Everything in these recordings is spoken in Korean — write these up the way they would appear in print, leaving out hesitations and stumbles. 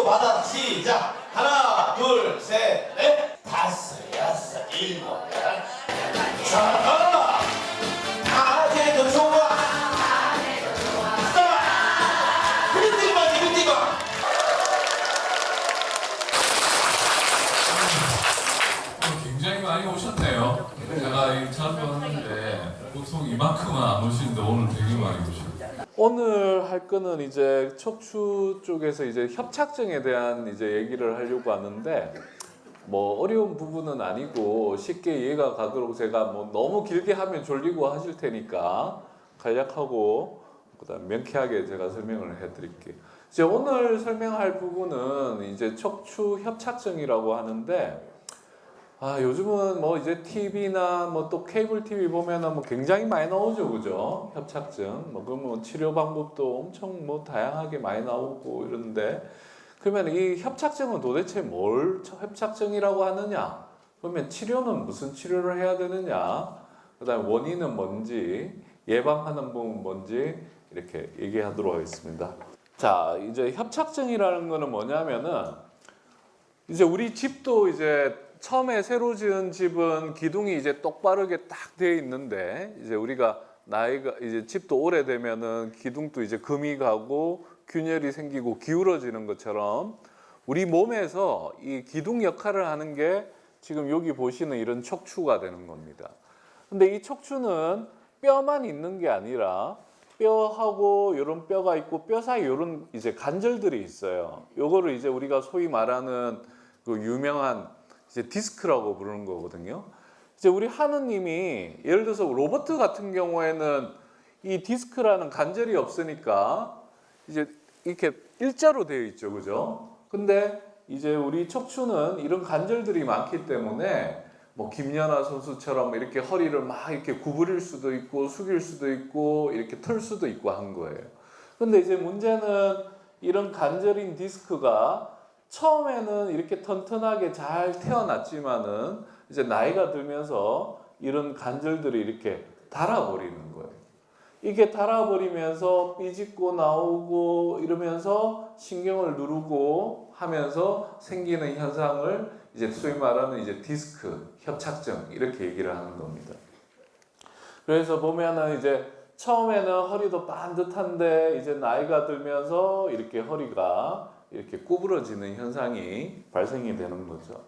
받아라. 시작. 하나, 둘, 셋, 넷, 다섯, 여섯, 일곱, 여덟. 자, 아재도 좋아. 그리티바, 그리티바. 굉장히 많이 오셨네요. 제가 이 참여하는데 보통 이만큼은 안 오시는데 오늘 되게 많이 오셨어요. 오늘 할 거는 이제 척추 쪽에서 이제 협착증에 대한 이제 얘기를 하려고 하는데 뭐 어려운 부분은 아니고 쉽게 이해가 가도록 제가 뭐 너무 길게 하면 졸리고 하실 테니까 간략하고 그다음 명쾌하게 제가 설명을 해드릴게요. 이제 오늘 설명할 부분은 이제 척추 협착증이라고 하는데 요즘은 뭐 이제 TV나 뭐 또 케이블 TV 보면은 뭐 굉장히 많이 나오죠, 그죠? 협착증. 그러면 치료 방법도 엄청 뭐 다양하게 많이 나오고 이런데 그러면 이 협착증은 도대체 뭘 협착증이라고 하느냐? 그러면 치료는 무슨 치료를 해야 되느냐? 그다음에 원인은 뭔지, 예방하는 부분은 뭔지 이렇게 얘기하도록 하겠습니다. 자, 이제 협착증이라는 거는 뭐냐면은 이제 우리 집도 이제 처음에 새로 지은 집은 기둥이 이제 똑바르게 딱 되어 있는데 이제 우리가 나이가 이제 집도 오래되면은 기둥도 이제 금이 가고 균열이 생기고 기울어지는 것처럼 우리 몸에서 이 기둥 역할을 하는 게 지금 여기 보시는 이런 척추가 되는 겁니다. 근데 이 척추는 뼈만 있는 게 아니라 뼈하고 이런 뼈가 있고 뼈 사이 이런 이제 관절들이 있어요. 요거를 이제 우리가 소위 말하는 그 유명한 이제 디스크라고 부르는 거거든요. 이제 우리 하느님이 예를 들어서 로봇 같은 경우에는 이 디스크라는 관절이 없으니까 이제 이렇게 일자로 되어 있죠, 그죠? 근데 이제 우리 척추는 이런 관절들이 많기 때문에 뭐 김연아 선수처럼 이렇게 허리를 막 이렇게 구부릴 수도 있고 숙일 수도 있고 이렇게 틀 수도 있고 한 거예요. 근데 이제 문제는 이런 관절인 디스크가 처음에는 이렇게 튼튼하게 잘 태어났지만은 이제 나이가 들면서 이런 관절들이 이렇게 닳아버리는 거예요. 이게 닳아버리면서 삐집고 나오고 이러면서 신경을 누르고 하면서 생기는 현상을 이제 소위 말하는 이제 디스크 협착증 이렇게 얘기를 하는 겁니다. 그래서 보면은 이제 처음에는 허리도 반듯한데 이제 나이가 들면서 이렇게 허리가 이렇게 구부러지는 현상이 발생이 되는 거죠.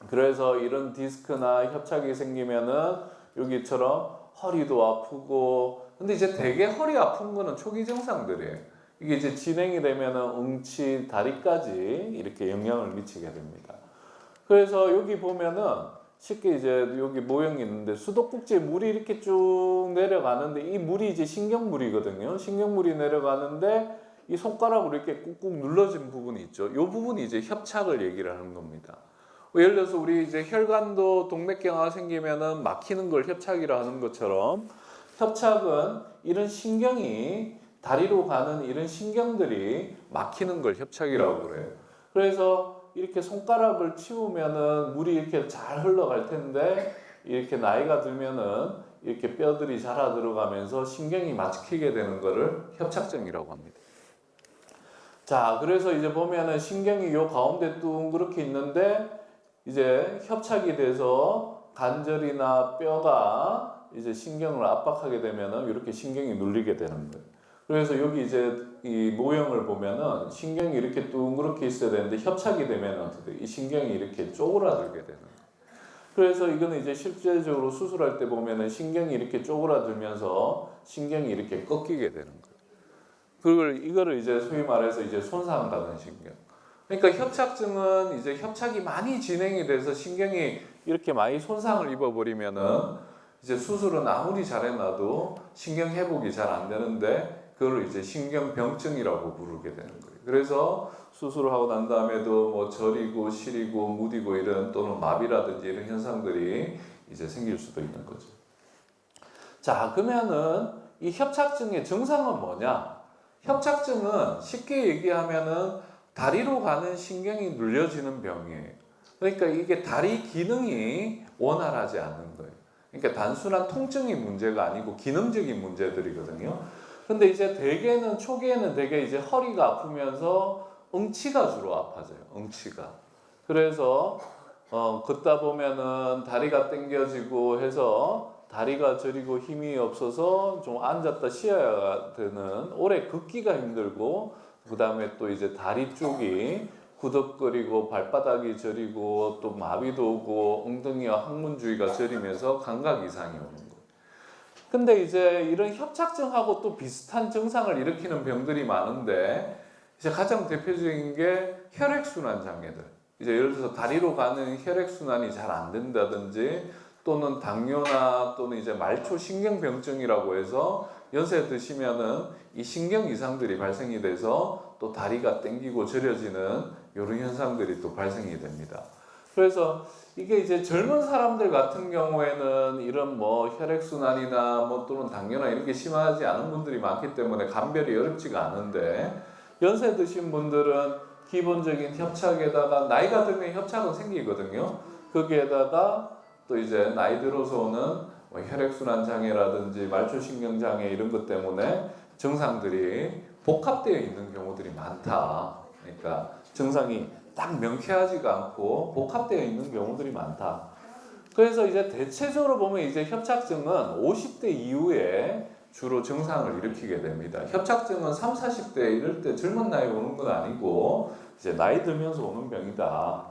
그래서 이런 디스크나 협착이 생기면은 여기처럼 허리도 아프고 근데 이제 되게 허리 아픈 거는 초기 증상들이에요. 이게 이제 진행이 되면은 웅치, 다리까지 이렇게 영향을 미치게 됩니다. 그래서 여기 보면은 쉽게 이제 여기 모형이 있는데 수도꼭지에 물이 이렇게 쭉 내려가는데 이 물이 이제 신경물이거든요. 신경물이 내려가는데 이 손가락으로 이렇게 꾹꾹 눌러진 부분이 있죠. 이 부분이 이제 협착을 얘기를 하는 겁니다. 예를 들어서 우리 이제 혈관도 동맥경화가 생기면은 막히는 걸 협착이라 하는 것처럼 협착은 이런 신경이 다리로 가는 이런 신경들이 막히는 걸 협착이라고 그래요. 그래서 이렇게 손가락을 치우면은 물이 이렇게 잘 흘러갈 텐데 이렇게 나이가 들면은 이렇게 뼈들이 자라 들어가면서 신경이 막히게 되는 거를 협착증이라고 합니다. 자, 그래서 이제 보면은 신경이 요 가운데 둥그렇게 있는데 이제 협착이 돼서 관절이나 뼈가 이제 신경을 압박하게 되면은 이렇게 신경이 눌리게 되는 거예요. 그래서 여기 이제 이 모형을 보면은 신경이 이렇게 둥그렇게 있어야 되는데 협착이 되면 어떻게 돼? 이 신경이 이렇게 쪼그라들게 되는 거예요. 그래서 이거는 이제 실제적으로 수술할 때 보면은 신경이 이렇게 쪼그라들면서 신경이 이렇게 꺾이게 되는 거예요. 이거를 이제 소위 말해서 이제 손상가는 신경. 그러니까 협착증은 이제 협착이 많이 진행이 돼서 신경이 이렇게 많이 손상을 입어버리면은 이제 수술은 아무리 잘해놔도 신경 회복이 잘 안 되는데 그걸 이제 신경병증이라고 부르게 되는 거예요. 그래서 수술을 하고 난 다음에도 뭐 저리고 시리고 무디고 이런 또는 마비라든지 이런 현상들이 이제 생길 수도 있는 거죠. 자, 그러면은 이 협착증의 증상은 뭐냐? 협착증은 쉽게 얘기하면은 다리로 가는 신경이 눌려지는 병이에요. 그러니까 이게 다리 기능이 원활하지 않는 거예요. 그러니까 단순한 통증이 문제가 아니고 기능적인 문제들이거든요. 근데 이제 초기에는 되게 이제 허리가 아프면서 응치가 주로 아파져요. 응치가. 그래서 걷다 보면은 다리가 당겨지고 해서 다리가 저리고 힘이 없어서 좀 앉았다 쉬어야 되는, 오래 걷기가 힘들고, 그 다음에 또 이제 다리 쪽이 구덕거리고 발바닥이 저리고 또 마비도 오고 엉덩이와 항문주위가 저리면서 감각 이상이 오는 거예요. 근데 이제 이런 협착증하고 또 비슷한 증상을 일으키는 병들이 많은데, 이제 가장 대표적인 게 혈액순환 장애들. 이제 예를 들어서 다리로 가는 혈액순환이 잘 안 된다든지, 또는 당뇨나 또는 이제 말초 신경병증이라고 해서 연세 드시면은 이 신경 이상들이 발생이 돼서 또 다리가 땡기고 저려지는 이런 현상들이 또 발생이 됩니다. 그래서 이게 이제 젊은 사람들 같은 경우에는 이런 뭐 혈액순환이나 뭐 또는 당뇨나 이런 게 심하지 않은 분들이 많기 때문에 감별이 어렵지가 않은데, 연세 드신 분들은 기본적인 협착에다가 나이가 들면 협착은 생기거든요. 거기에다가 또 이제 나이 들어서 오는 뭐 혈액순환 장애라든지 말초신경 장애 이런 것 때문에 증상들이 복합되어 있는 경우들이 많다. 그러니까 증상이 딱 명쾌하지가 않고 복합되어 있는 경우들이 많다. 그래서 이제 대체적으로 보면 이제 협착증은 50대 이후에 주로 증상을 일으키게 됩니다. 협착증은 3, 40대 이럴 때 젊은 나이에 오는 건 아니고 이제 나이 들면서 오는 병이다.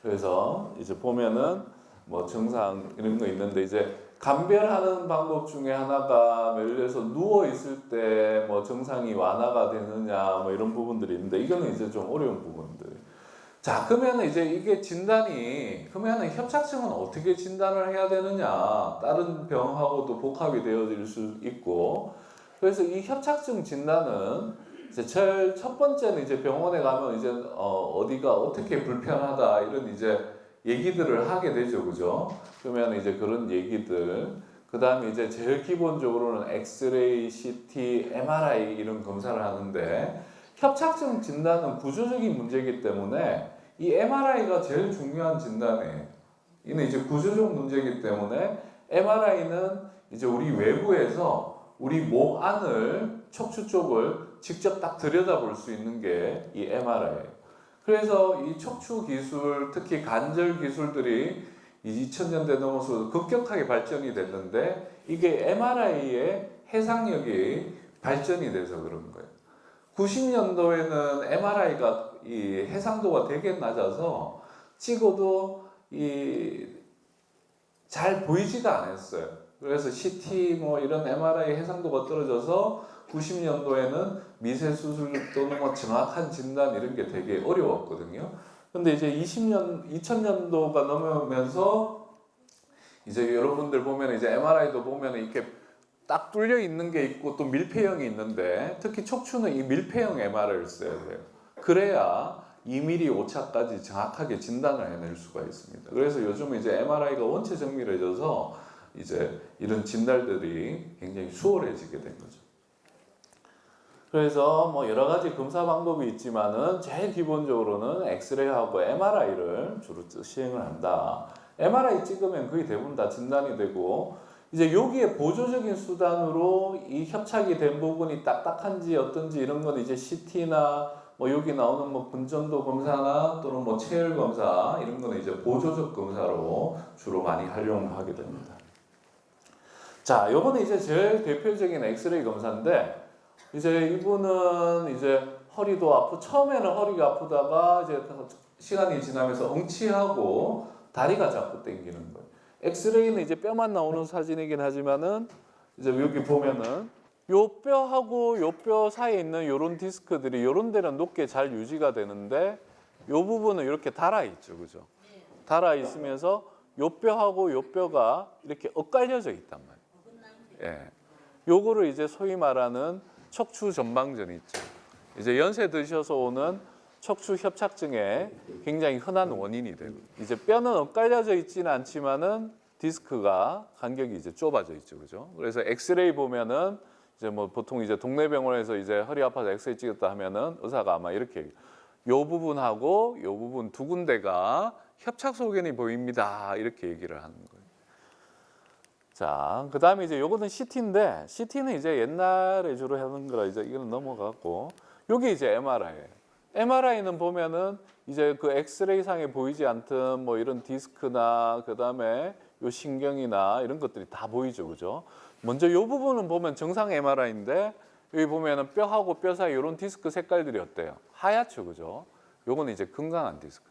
그래서 이제 보면은 뭐 증상 이런 거 있는데, 이제 감별하는 방법 중에 하나가 예를 들어서 누워 있을 때 뭐 증상이 완화가 되느냐 뭐 이런 부분들이 있는데, 이거는 이제 좀 어려운 부분들. 자, 그러면 이제 이게 진단이, 그러면 협착증은 어떻게 진단을 해야 되느냐? 다른 병하고도 복합이 되어질 수 있고, 그래서 이 협착증 진단은 이제 제일 첫 번째는 이제 병원에 가면 이제 어디가 어떻게 불편하다 이런 이제 얘기들을 하게 되죠, 그죠? 그러면 이제 그런 얘기들, 그 다음에 이제 제일 기본적으로는 엑스레이, CT, MRI 이런 검사를 하는데, 협착증 진단은 구조적인 문제이기 때문에 이 MRI가 제일 중요한 진단이에요. 이는 이제 구조적 문제이기 때문에 MRI는 이제 우리 외부에서 우리 몸 안을, 척추 쪽을 직접 딱 들여다볼 수 있는 게 이 MRI예요. 그래서 이 척추 기술, 특히 관절 기술들이 2000년대 넘어서 급격하게 발전이 됐는데, 이게 MRI의 해상력이 발전이 돼서 그런 거예요. 90년도에는 MRI가 이 해상도가 되게 낮아서 찍어도 잘 보이지가 않았어요. 그래서 CT 뭐 이런 MRI 해상도가 떨어져서 90년도에는 미세 수술 또는 뭐 정확한 진단 이런 게 되게 어려웠거든요. 근데 이제 2000년도가 넘으면서 이제 여러분들 보면 이제 MRI도 보면 이렇게 딱 뚫려 있는 게 있고 또 밀폐형이 있는데, 특히 척추는 이 밀폐형 MRI를 써야 돼요. 그래야 2mm 오차까지 정확하게 진단을 해낼 수가 있습니다. 그래서 요즘 이제 MRI가 원체 정밀해져서 이제 이런 진단들이 굉장히 수월해지게 된 거죠. 그래서 뭐 여러 가지 검사 방법이 있지만은 제일 기본적으로는 엑스레이하고 MRI를 주로 시행을 한다. MRI 찍으면 거의 대부분 다 진단이 되고, 이제 여기에 보조적인 수단으로 이 협착이 된 부분이 딱딱한지 어떤지 이런 건 이제 CT나 뭐 여기 나오는 뭐 분전도 검사나 또는 뭐 체열 검사 이런 거는 이제 보조적 검사로 주로 많이 활용하게 됩니다. 자, 요거는 이제 제일 대표적인 엑스레이 검사인데, 이제 이분은 이제 허리도 아프고, 처음에는 허리가 아프다가 이제 시간이 지나면서 엉치하고 다리가 자꾸 당기는 거예요. 엑스레이는 이제 뼈만 나오는 사진이긴 하지만은 이제 여기 보면은 요 뼈하고 요 뼈 사이에 있는 요런 디스크들이 요런 데는 높게 잘 유지가 되는데, 요 부분은 이렇게 달아 있죠, 그죠? 달아 있으면서 요 뼈하고 요 뼈가 이렇게 엇갈려져 있단 말이에요. 예. 요거를 이제 소위 말하는 척추 전방전 있죠. 이제 연세 드셔서 오는 척추 협착증의 굉장히 흔한 원인이 되고, 이제 뼈는 엇갈려져 있지는 않지만은 디스크가 간격이 이제 좁아져 있죠, 그죠? 그래서 엑스레이 보면은 이제 뭐 보통 이제 동네 병원에서 이제 허리 아파서 엑스레이 찍었다 하면은 의사가 아마 이렇게 요 부분하고 요 부분 두 군데가 협착 소견이 보입니다, 이렇게 얘기를 하는 거예요. 자, 그 다음에 이제 요거는 CT인데, CT는 이제 옛날에 주로 하는 거라 이제 이거는 넘어가고, 요게 이제 MRI예요. MRI는 보면은 이제 그 엑스레이 상에 보이지 않던 뭐 이런 디스크나 그다음에 요 신경이나 이런 것들이 다 보이죠, 그죠? 먼저 요 부분은 보면 정상 MRI인데 여기 보면은 뼈하고 뼈 사이 이런 디스크 색깔들이 어때요? 하얗죠, 그죠? 요거는 이제 건강한 디스크.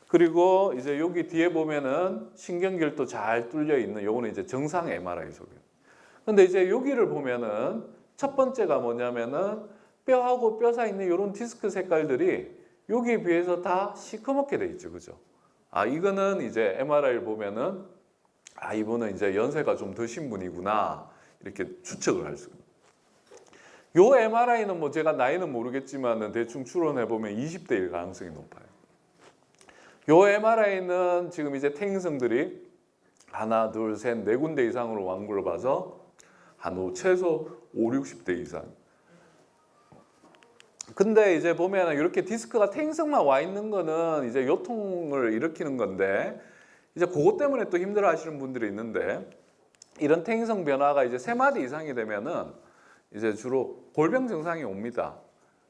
그리고 이제 여기 뒤에 보면은 신경결도 잘 뚫려 있는 요거는 이제 정상 MRI 속이에요. 근데 이제 여기를 보면은 첫 번째가 뭐냐면은 뼈하고 뼈 사이 있는 이런 디스크 색깔들이 여기에 비해서 다 시커멓게 돼 있죠, 그죠? 아, 이거는 이제 MRI를 보면은 아, 이분은 이제 연세가 좀 드신 분이구나 이렇게 추측을 할 수 있어요. 요 MRI는 뭐 제가 나이는 모르겠지만은 대충 추론해 보면 20대일 가능성이 높아요. 요 MRI는 지금 이제 태행성들이 하나, 둘, 셋, 네 군데 이상으로 완구를 봐서 한 최소 5, 60대 이상. 근데 이제 보면 이렇게 디스크가 태행성만 와 있는 거는 이제 요통을 일으키는 건데 이제 그것 때문에 또 힘들어 하시는 분들이 있는데 이런 태행성 변화가 이제 3마디 이상이 되면은 이제 주로 골병 증상이 옵니다.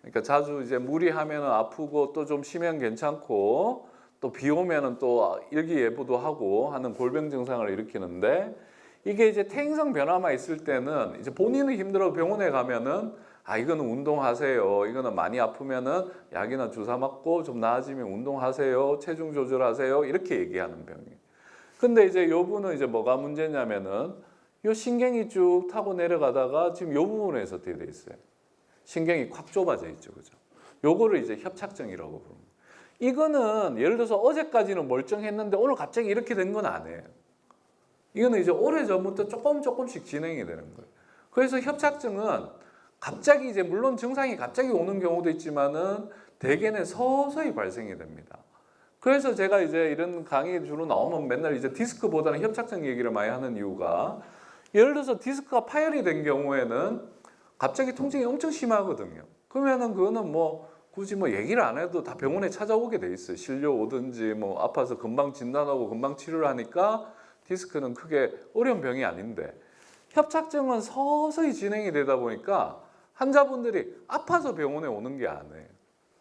그러니까 자주 이제 무리하면은 아프고 또 좀 쉬면 괜찮고 또 비 오면은 또 일기예보도 하고 하는 골병 증상을 일으키는데 이게 이제 태행성 변화만 있을 때는 이제 본인은 힘들어 병원에 가면은 아, 이거는 운동하세요. 이거는 많이 아프면은 약이나 주사 맞고 좀 나아지면 운동하세요. 체중 조절하세요. 이렇게 얘기하는 병이에요. 근데 이제 요 분은 이제 뭐가 문제냐면은 요 신경이 쭉 타고 내려가다가 지금 요 부분에서 어떻게 돼 있어요? 신경이 콱 좁아져 있죠. 그죠? 요거를 이제 협착증이라고 부릅니다. 이거는 예를 들어서 어제까지는 멀쩡했는데 오늘 갑자기 이렇게 된 건 아니에요. 이거는 이제 오래전부터 조금씩 진행이 되는 거예요. 그래서 협착증은 갑자기 이제 물론 증상이 갑자기 오는 경우도 있지만은 대개는 서서히 발생이 됩니다. 그래서 제가 이제 이런 강의 주로 나오면 맨날 이제 디스크보다는 협착증 얘기를 많이 하는 이유가 예를 들어서 디스크가 파열이 된 경우에는 갑자기 통증이 엄청 심하거든요. 그러면은 그거는 뭐 굳이 뭐 얘기를 안 해도 다 병원에 찾아오게 돼 있어요. 실려 오든지 뭐 아파서 금방 진단하고 금방 치료를 하니까 디스크는 크게 어려운 병이 아닌데 협착증은 서서히 진행이 되다 보니까 환자분들이 아파서 병원에 오는 게 아니에요.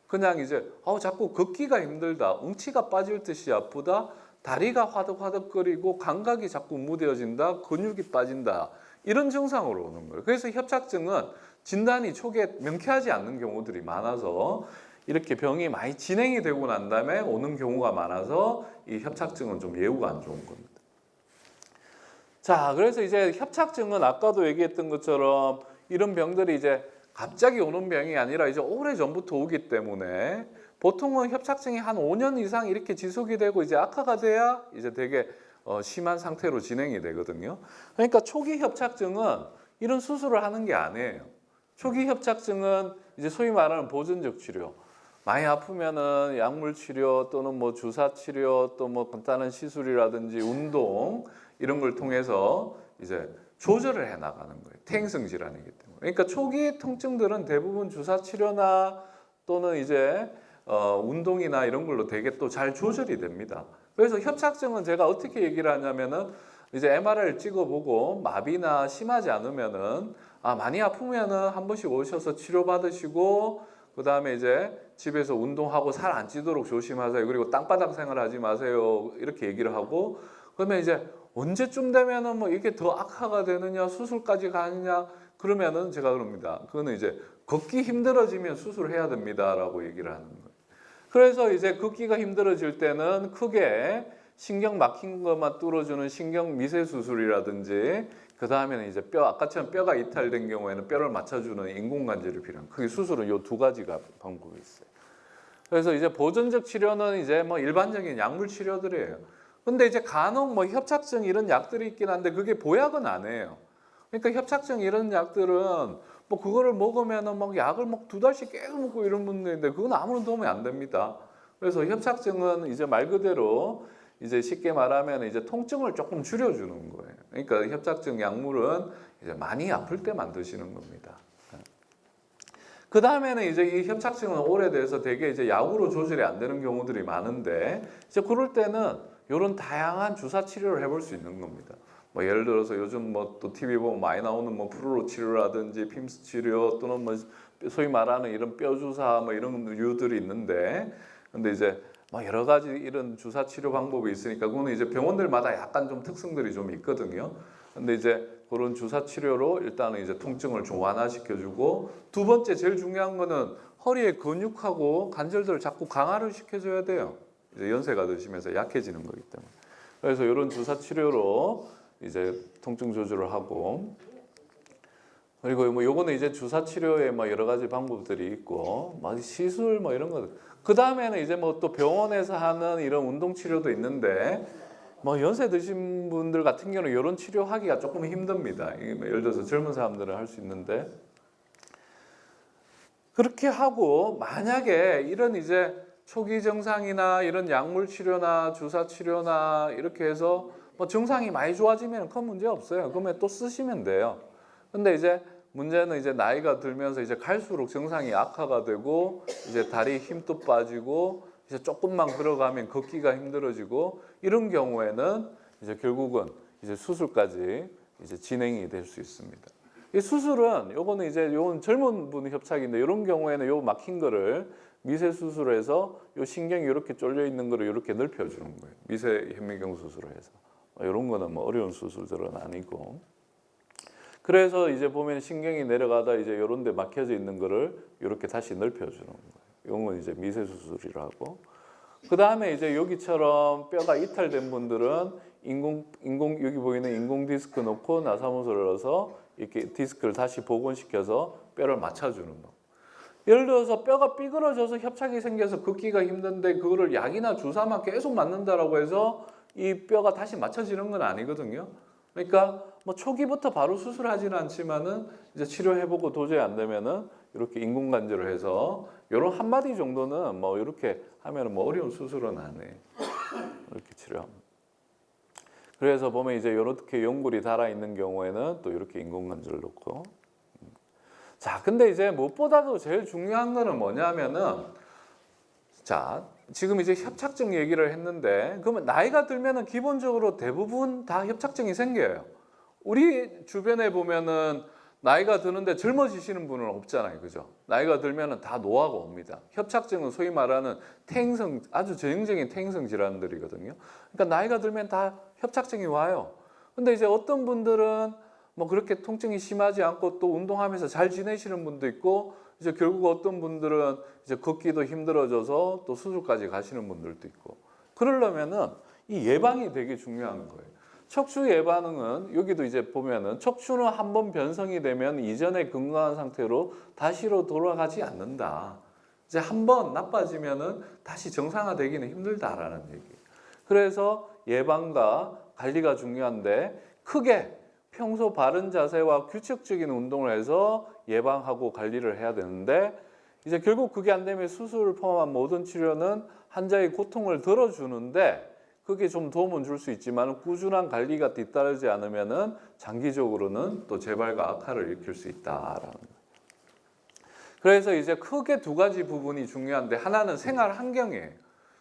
그냥 이제 자꾸 걷기가 힘들다, 응치가 빠질 듯이 아프다, 다리가 화덕화덕거리고 감각이 자꾸 무뎌진다, 근육이 빠진다 이런 증상으로 오는 거예요. 그래서 협착증은 진단이 초기에 명쾌하지 않는 경우들이 많아서 이렇게 병이 많이 진행이 되고 난 다음에 오는 경우가 많아서 이 협착증은 좀 예후가 안 좋은 겁니다. 자, 그래서 이제 협착증은 아까도 얘기했던 것처럼 이런 병들이 이제 갑자기 오는 병이 아니라 이제 오래 전부터 오기 때문에 보통은 협착증이 한 5년 이상 이렇게 지속이 되고 이제 악화가 돼야 이제 되게 심한 상태로 진행이 되거든요. 그러니까 초기 협착증은 이런 수술을 하는 게 아니에요. 초기 협착증은 이제 소위 말하는 보존적 치료. 많이 아프면은 약물 치료 또는 뭐 주사 치료 또 뭐 간단한 시술이라든지 운동 이런 걸 통해서 이제 조절을 해 나가는 거예요. 퇴행성 질환이기 때문에. 그러니까 초기 통증들은 대부분 주사 치료나 또는 이제 운동이나 이런 걸로 되게 또 잘 조절이 됩니다. 그래서 협착증은 제가 어떻게 얘기를 하냐면은 이제 MRI를 찍어보고 마비나 심하지 않으면은 많이 아프면은 한 번씩 오셔서 치료받으시고 그 다음에 이제 집에서 운동하고 살 안 찌도록 조심하세요. 그리고 땅바닥 생활하지 마세요. 이렇게 얘기를 하고 그러면 이제 언제쯤 되면은 뭐 이게 더 악화가 되느냐 수술까지 가느냐 그러면은 제가 그럽니다. 그거는 이제 걷기 힘들어지면 수술해야 됩니다라고 얘기를 하는 거예요. 그래서 이제 걷기가 힘들어질 때는 크게 신경 막힌 것만 뚫어주는 신경 미세 수술이라든지 그 다음에는 이제 아까처럼 뼈가 이탈된 경우에는 뼈를 맞춰주는 인공관절이 필요한. 그게 수술은 요 두 가지가 방법이 있어요. 그래서 이제 보존적 치료는 이제 뭐 일반적인 약물 치료들이에요. 근데 이제 간혹 뭐 협착증 이런 약들이 있긴 한데 그게 보약은 아니에요. 그러니까 협착증 이런 약들은 뭐 그거를 먹으면은 막 약을 막 2달씩 계속 먹고 이런 분들인데 그건 아무런 도움이 안 됩니다. 그래서 협착증은 이제 말 그대로 이제 쉽게 말하면 이제 통증을 조금 줄여주는 거예요. 그러니까 협착증 약물은 이제 많이 아플 때만 드시는 겁니다. 그 다음에는 이제 이 협착증은 오래돼서 되게 이제 약으로 조절이 안 되는 경우들이 많은데 이제 그럴 때는 이런 다양한 주사 치료를 해볼 수 있는 겁니다. 뭐 예를 들어서 요즘 뭐 또 TV 보면 많이 나오는 뭐 프루로 치료라든지 핌스 치료 또는 뭐 소위 말하는 이런 뼈 주사 뭐 이런 류들이 있는데, 근데 이제 막 여러 가지 이런 주사 치료 방법이 있으니까 그거는 이제 병원들마다 약간 좀 특성들이 좀 있거든요. 근데 이제 그런 주사 치료로 일단은 이제 통증을 좀 완화시켜주고, 두 번째 제일 중요한 거는 허리의 근육하고 관절들을 자꾸 강화를 시켜줘야 돼요. 이제 연세가 드시면서 약해지는 거기 때문에. 그래서 이런 주사 치료로 이제 통증 조절을 하고, 그리고 뭐 요거는 이제 주사 치료에 뭐 여러 가지 방법들이 있고, 막 시술 뭐 이런 거. 그 다음에는 이제 뭐 또 병원에서 하는 이런 운동 치료도 있는데, 뭐 연세 드신 분들 같은 경우는 이런 치료하기가 조금 힘듭니다. 이게 뭐 예를 들어서 젊은 사람들은 할 수 있는데, 그렇게 하고 만약에 이런 이제 초기 증상이나 이런 약물 치료나 주사 치료나 이렇게 해서 뭐 증상이 많이 좋아지면 큰 문제 없어요. 그러면 또 쓰시면 돼요. 근데 이제 문제는 이제 나이가 들면서 이제 갈수록 증상이 악화가 되고, 이제 다리 힘도 빠지고, 이제 조금만 걸어가면 걷기가 힘들어지고, 이런 경우에는 이제 결국은 이제 수술까지 이제 진행이 될 수 있습니다. 이 수술은 요거는 이제 요건 젊은 분 협착인데, 이런 경우에는 요 막힌 거를 미세 수술해서 요 신경이 이렇게 쫄려 있는 거를 이렇게 넓혀 주는 거예요. 미세 현미경 수술을 해서. 이런 거는 뭐 어려운 수술들은 아니고. 그래서 이제 보면 신경이 내려가다 이제 요런 데 막혀져 있는 거를 이렇게 다시 넓혀 주는 거예요. 이건 이제 미세 수술이라고. 그 다음에 이제 여기처럼 뼈가 이탈된 분들은 인공 여기 보이는 인공 디스크 넣고 나사못을 넣어서 이렇게 디스크를 다시 복원시켜서 뼈를 맞춰주는 거. 예를 들어서 뼈가 삐그러져서 협착이 생겨서 걷기가 힘든데 그거를 약이나 주사만 계속 맞는다라고 해서 이 뼈가 다시 맞춰지는 건 아니거든요. 그러니까 뭐 초기부터 바로 수술하지는 않지만은 이제 치료해보고 도저히 안 되면은 이렇게 인공관절을 해서 이런 한 마디 정도는 뭐 이렇게 하면은 뭐 어려운 수술은 안 해. 이렇게 치료합니다. 그래서 보면 이제 이렇게 연골이 달아 있는 경우에는 또 이렇게 인공관절을 넣고. 자, 근데 이제 무엇보다도 제일 중요한 거는 뭐냐면은, 자, 지금 이제 협착증 얘기를 했는데, 그러면 나이가 들면은 기본적으로 대부분 다 협착증이 생겨요. 우리 주변에 보면은 나이가 드는데 젊어지시는 분은 없잖아요, 그죠? 나이가 들면은 다 노화가 옵니다. 협착증은 소위 말하는 퇴행성, 아주 전형적인 퇴행성 질환들이거든요. 그러니까 나이가 들면 다 협착증이 와요. 근데 이제 어떤 분들은 뭐 그렇게 통증이 심하지 않고 또 운동하면서 잘 지내시는 분도 있고, 이제 결국 어떤 분들은 이제 걷기도 힘들어져서 또 수술까지 가시는 분들도 있고. 그러려면은 이 예방이 되게 중요한 거예요. 척추 예방은 여기도 이제 보면은 척추는 한번 변성이 되면 이전의 건강한 상태로 다시로 돌아가지 않는다. 이제 한번 나빠지면은 다시 정상화되기는 힘들다라는 얘기예요. 그래서 예방과 관리가 중요한데, 크게 평소 바른 자세와 규칙적인 운동을 해서 예방하고 관리를 해야 되는데, 이제 결국 그게 안 되면 수술을 포함한 모든 치료는 환자의 고통을 덜어주는데 그게 좀 도움은 줄 수 있지만 꾸준한 관리가 뒤따르지 않으면은 장기적으로는 또 재발과 악화를 일으킬 수 있다라는 거예요. 그래서 이제 크게 두 가지 부분이 중요한데, 하나는 생활 환경이에요.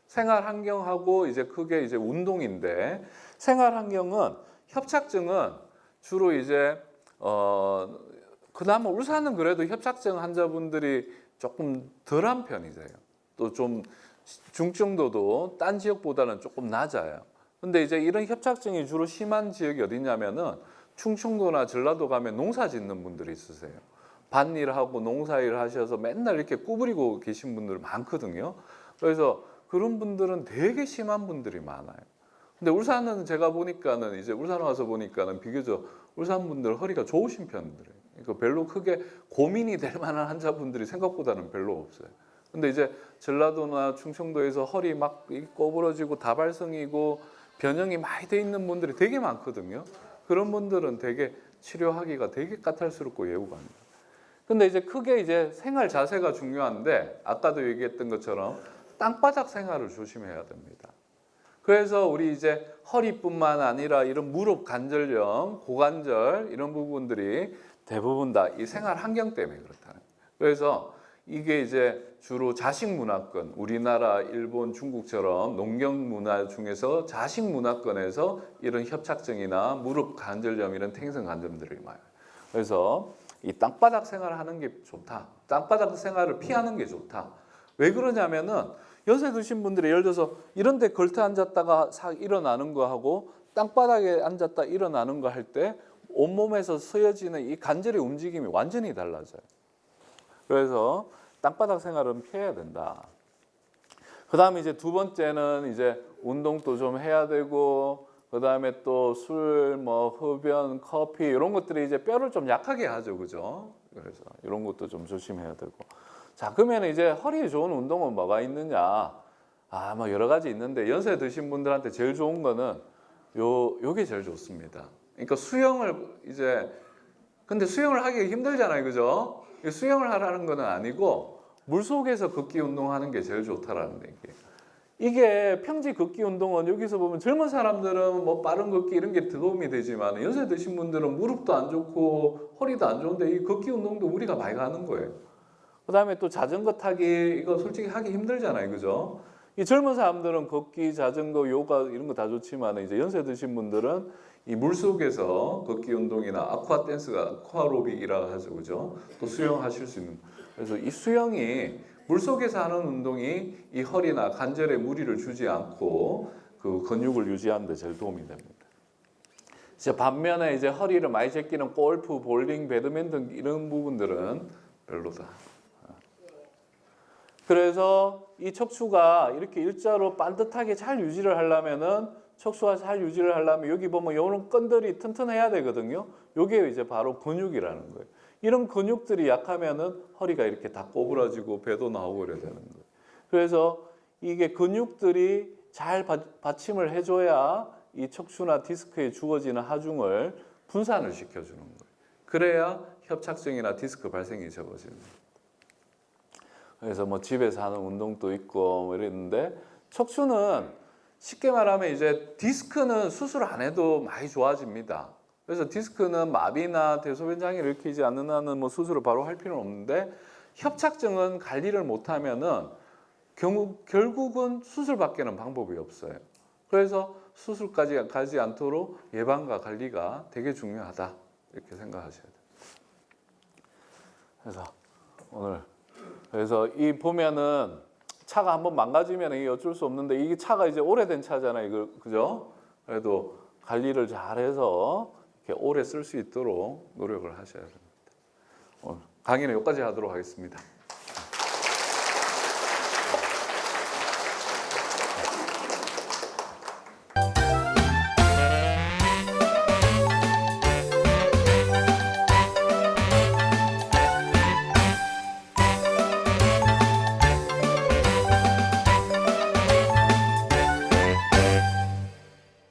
생활 환경하고 이제 크게 이제 운동인데, 생활 환경은 협착증은 주로 이제 그나마 울산은 그래도 협착증 환자분들이 조금 덜한 편이세요. 또 좀 중증도도 딴 지역보다는 조금 낮아요. 근데 이제 이런 협착증이 주로 심한 지역이 어디냐면은 충청도나 전라도 가면 농사 짓는 분들이 있으세요. 밭일하고 농사일 하셔서 맨날 이렇게 구부리고 계신 분들 많거든요. 그래서 그런 분들은 되게 심한 분들이 많아요. 근데 울산은 제가 보니까는 이제 울산 와서 보니까는 비교적 울산 분들 허리가 좋으신 편들이에요. 그러니까 별로 크게 고민이 될 만한 환자분들이 생각보다는 별로 없어요. 근데 이제 전라도나 충청도에서 허리 막 꼬부러지고 다발성이고 변형이 많이 돼 있는 분들이 되게 많거든요. 그런 분들은 되게 치료하기가 되게 까탈스럽고 예우갑니다. 근데 이제 크게 이제 생활 자세가 중요한데, 아까도 얘기했던 것처럼 땅바닥 생활을 조심해야 됩니다. 그래서 우리 이제 허리뿐만 아니라 이런 무릎 관절염, 고관절 이런 부분들이 대부분 다 이 생활 환경 때문에 그렇다는 거예요. 그래서 이게 이제 주로 자식 문화권, 우리나라, 일본, 중국처럼 농경 문화 중에서 자식 문화권에서 이런 협착증이나 무릎 관절염 이런 퇴행성 관절염들이 많아요. 그래서 이 땅바닥 생활하는 게 좋다. 땅바닥 생활을 피하는 게 좋다. 왜 그러냐면은 연세 드신 분들이 예를 들어서 이런 데 걸터 앉았다가 싹 일어나는 거 하고 땅바닥에 앉았다 일어나는 거 할 때 온몸에서 쓰여지는 이 관절의 움직임이 완전히 달라져요. 그래서 땅바닥 생활은 피해야 된다. 그 다음에 이제 두 번째는 이제 운동도 좀 해야 되고, 그 다음에 또 술, 뭐 흡연, 커피 이런 것들이 이제 뼈를 좀 약하게 하죠, 그죠? 그래서 이런 것도 좀 조심해야 되고. 자, 그러면 이제 허리에 좋은 운동은 뭐가 있느냐? 뭐 여러 가지 있는데 연세 드신 분들한테 제일 좋은 거는 요게 제일 좋습니다. 그러니까 수영을 이제 근데 수영을 하기 힘들잖아요, 그죠? 수영을 하라는 건 아니고 물 속에서 걷기 운동하는 게 제일 좋다라는 얘기예요. 이게 평지 걷기 운동은 여기서 보면 젊은 사람들은 뭐 빠른 걷기 이런 게 도움이 되지만 연세 드신 분들은 무릎도 안 좋고 허리도 안 좋은데 이 걷기 운동도 우리가 많이 가는 거예요. 그다음에 또 자전거 타기 이거 솔직히 하기 힘들잖아요, 그죠? 이 젊은 사람들은 걷기, 자전거, 요가 이런 거 다 좋지만 이제 연세 드신 분들은 이 물 속에서 걷기 운동이나 아쿠아 댄스가 아쿠아로빅이라고 하죠, 그죠? 또 수영하실 수 있는. 그래서 이 수영이 물 속에서 하는 운동이 이 허리나 관절에 무리를 주지 않고 그 근육을 유지하는 데 제일 도움이 됩니다. 이제 반면에 이제 허리를 많이 제끼는 골프, 볼링, 배드민턴 이런 부분들은 별로다. 그래서 이 척추가 이렇게 일자로 반듯하게 잘 유지를 하려면은 척추가 잘 유지를 하려면 여기 보면 이런 끈들이 튼튼해야 되거든요. 이게 이제 바로 근육이라는 거예요. 이런 근육들이 약하면은 허리가 이렇게 다 꼬부라지고 배도 나오고 이래야 되는 거예요. 그래서 이게 근육들이 잘 받침을 해줘야 이 척추나 디스크에 주어지는 하중을 분산을 시켜주는 거예요. 그래야 협착증이나 디스크 발생이 적어지는 거예요. 그래서 뭐 집에서 하는 운동도 있고 뭐 이랬는데 척추는 쉽게 말하면 이제 디스크는 수술 안 해도 많이 좋아집니다. 그래서 디스크는 마비나 대소변 장애를 일으키지 않는 한은 뭐 수술을 바로 할 필요는 없는데 협착증은 관리를 못하면은 결국은 수술밖에는 방법이 없어요. 그래서 수술까지 가지 않도록 예방과 관리가 되게 중요하다 이렇게 생각하셔야 돼요. 그래서 오늘 그래서 이 보면은 차가 한번 망가지면 이게 어쩔 수 없는데 이게 차가 이제 오래된 차잖아요, 이거 그죠? 그래도 관리를 잘해서 이렇게 오래 쓸 수 있도록 노력을 하셔야 됩니다. 오늘 강의는 여기까지 하도록 하겠습니다.